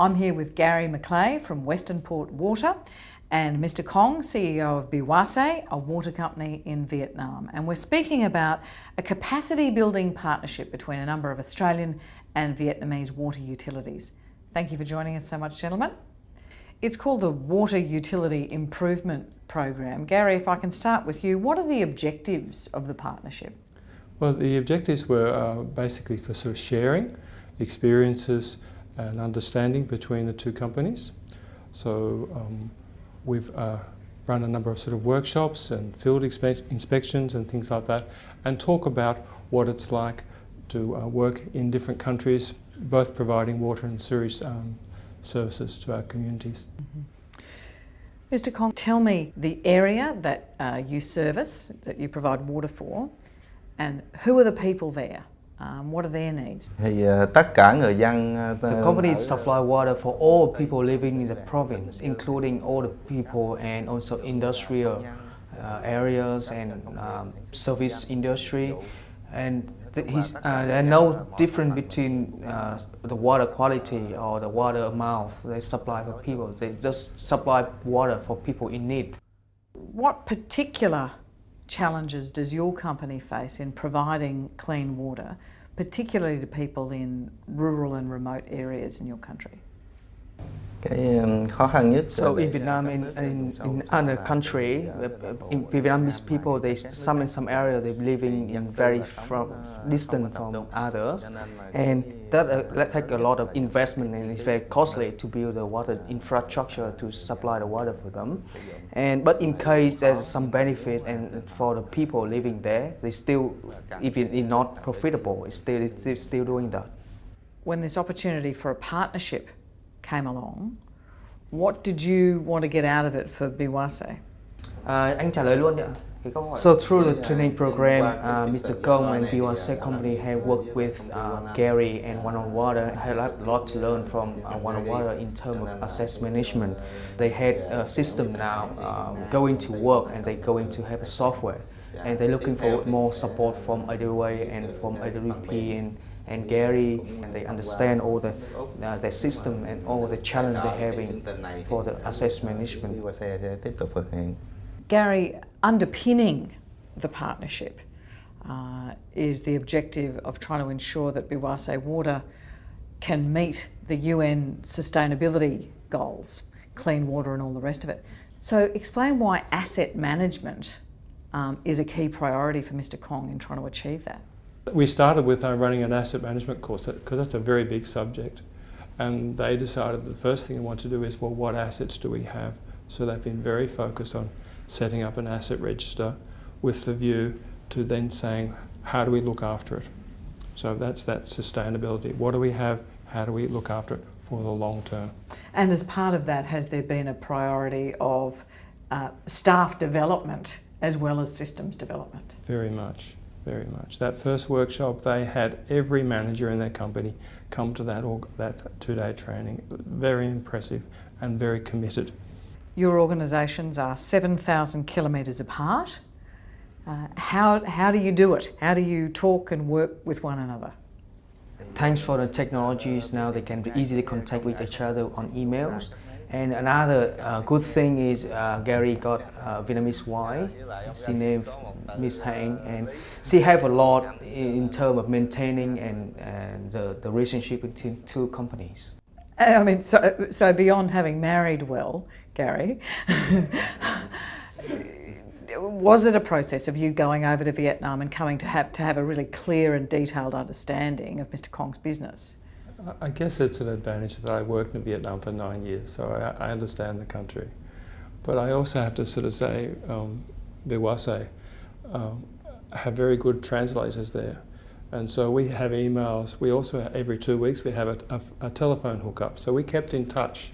I'm here with Gary McLay from Westernport Water and Mr. Cong, CEO of Biwase, a water company in Vietnam. And we're speaking about a capacity building partnership between a number of Australian and Vietnamese water utilities. Thank you for joining us so much, gentlemen. It's called the Water Utility Improvement Program. Gary, if I can start with you, what are the objectives of the partnership? Well, the objectives were basically for sort of sharing experiences and understanding between the two companies. So we've run a number of sort of workshops and field inspections and things like that, and talk about what it's like to work in different countries, both providing water and sewage services to our communities. Mm-hmm. Mr. Cong, tell me the area that you service, that you provide water for, and who are the people there? What are their needs? The company supply water for all people living in the province, including all the people and also industrial areas and service industry. And there's no difference between the water quality or the water amount they supply for people. They just supply water for people in need. What particular challenges does your company face in providing clean water, particularly to people in rural and remote areas in your country? So in Vietnam, in other country, in Vietnamese people, in some area they living in very distant from others, and that take a lot of investment, and it's very costly to build the water infrastructure to supply the water for them. But in case there's some benefit and for the people living there, they still, even if not profitable, they're still doing that. When this opportunity for a partnership came along, what did you want to get out of it for Biwase? Anh trả lời luôn ạ. So through the training program, Mr. Cong and Biwase company have worked with Gary and Wannon Water. I had a lot to learn from Wannon Water in terms of access management. They had a system now going to work, and they're going to have a software, and they're looking for more support from AWA and from AWP and Gary, and they understand all the system and all the challenge they're having for the access management. Gary, underpinning the partnership is the objective of trying to ensure that Biwase Water can meet the UN sustainability goals, clean water and all the rest of it. So explain why asset management is a key priority for Mr. Cong in trying to achieve that. We started with running an asset management course because that's a very big subject, and they decided the first thing they want to do is, well, what assets do we have? So they've been very focused on setting up an asset register with the view to then saying, how do we look after it? So that's that sustainability. What do we have? How do we look after it for the long term? And as part of that, has there been a priority of staff development as well as systems development? Very much. Very much. That first workshop, they had every manager in their company come to that 2-day training. Very impressive and very committed. Your organisations are 7,000 kilometres apart. How do you do it? How do you talk and work with one another? Thanks for the technologies, now they can easily contact with each other on emails. And another good thing is Gary got a Vietnamese wife. She named Miss Hang, and she have a lot in terms of maintaining and the relationship between two companies. I mean, so beyond having married well, Gary, was it a process of you going over to Vietnam and coming to have a really clear and detailed understanding of Mr. Cong's business? I guess it's an advantage that I worked in Vietnam for 9 years, so I understand the country. But I also have to sort of say, Biwase have very good translators there. And so we have emails. We also, every 2 weeks, we have a telephone hookup. So we kept in touch.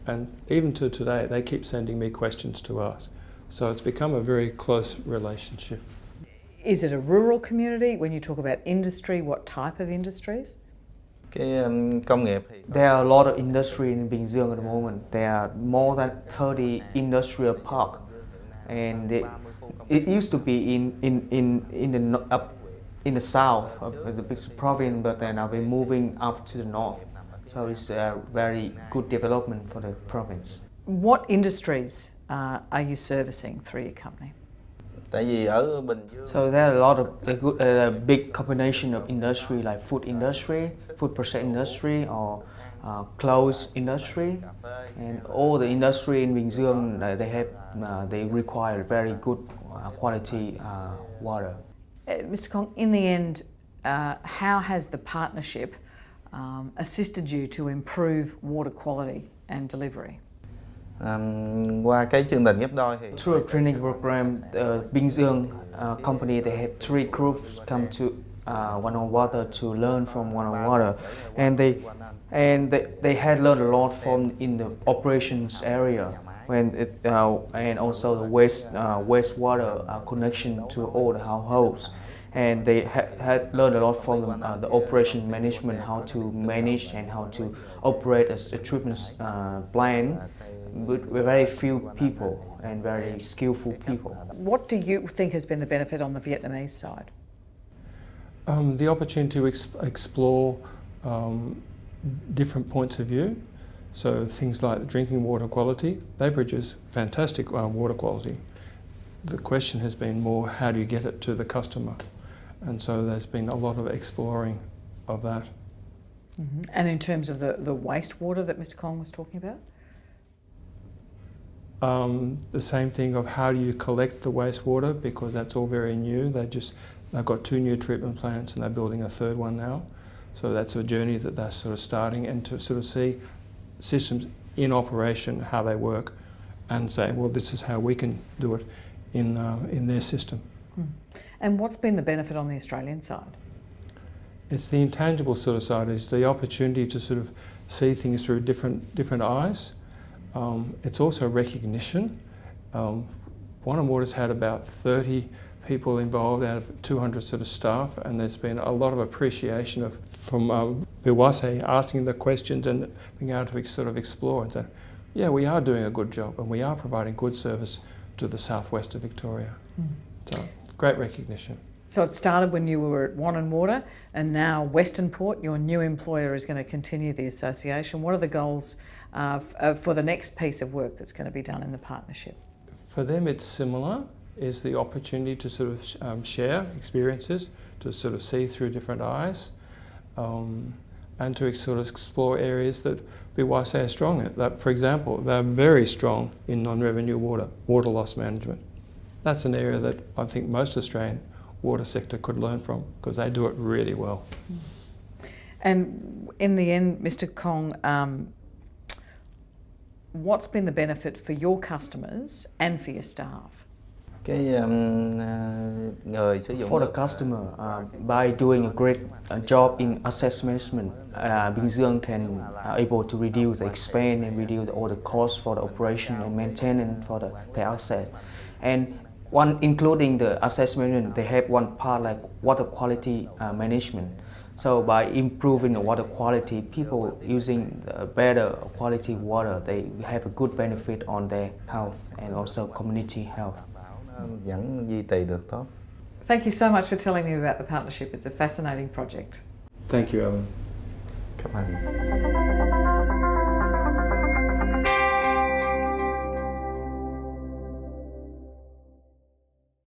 And even to today, they keep sending me questions to ask. So it's become a very close relationship. Is it a rural community? When you talk about industry, what type of industries? There are a lot of industry in Binh Duong at the moment. There are more than 30 industrial parks, and it used to be in the south of the big province, but then I've been moving up to the north. So it's a very good development for the province. What industries are you servicing through your company? So there are a lot of a big combination of industry like food industry, food process industry, or clothes industry, and all the industry in Bình Dương they require very good quality water. Mr. Cong, in the end, how has the partnership assisted you to improve water quality and delivery? Qua cái chương trình ghép đôi thì Through a training program, Binh Dương company they had 3 groups come to Wannon Water to learn from Wannon Water, and they had learned a lot from in the operations area and also the wastewater connection to all the households. And they had learned a lot from the operation management, how to manage and how to operate a treatment plant with very few people and very skillful people. What do you think has been the benefit on the Vietnamese side? The opportunity to explore different points of view. So things like drinking water quality, they produce fantastic water quality. The question has been more, how do you get it to the customer? And so there's been a lot of exploring of that. Mm-hmm. And in terms of the wastewater that Mr. Cong was talking about? The same thing of how do you collect the wastewater, because that's all very new. They've got 2 new treatment plants and they're building a 3rd one now. So that's a journey that they're sort of starting, and to sort of see systems in operation, how they work, and say, well, this is how we can do it in their system. Mm. And what's been the benefit on the Australian side? It's the intangible sort of side, is the opportunity to sort of see things through different eyes. It's also recognition. Wannon Water's had about 30 people involved out of 200 sort of staff, and there's been a lot of appreciation from Biwase asking the questions and being able to sort of explore and say, yeah, we are doing a good job and we are providing good service to the southwest of Victoria. Mm. So great recognition. So it started when you were at Wannon Water, and now Westernport, your new employer, is going to continue the association. What are the goals for the next piece of work that's going to be done in the partnership? For them it's similar, is the opportunity to sort of share experiences, to sort of see through different eyes, and to sort of explore areas that Biwase are strong in. Like, for example, they're very strong in non-revenue water loss management. That's an area that I think most Australian water sector could learn from, because they do it really well. And in the end, Mr. Cong, what's been the benefit for your customers and for your staff? For the customer, by doing a great job in asset management, Bình Dương can able to reduce the expense and reduce all the costs for the operation and maintenance for the asset. And including the asset management, they have one part like water quality management. So by improving the water quality, people using better quality water, they have a good benefit on their health and also community health. Thank you so much for telling me about the partnership. It's a fascinating project. Thank you, Alan. Cảm ơn.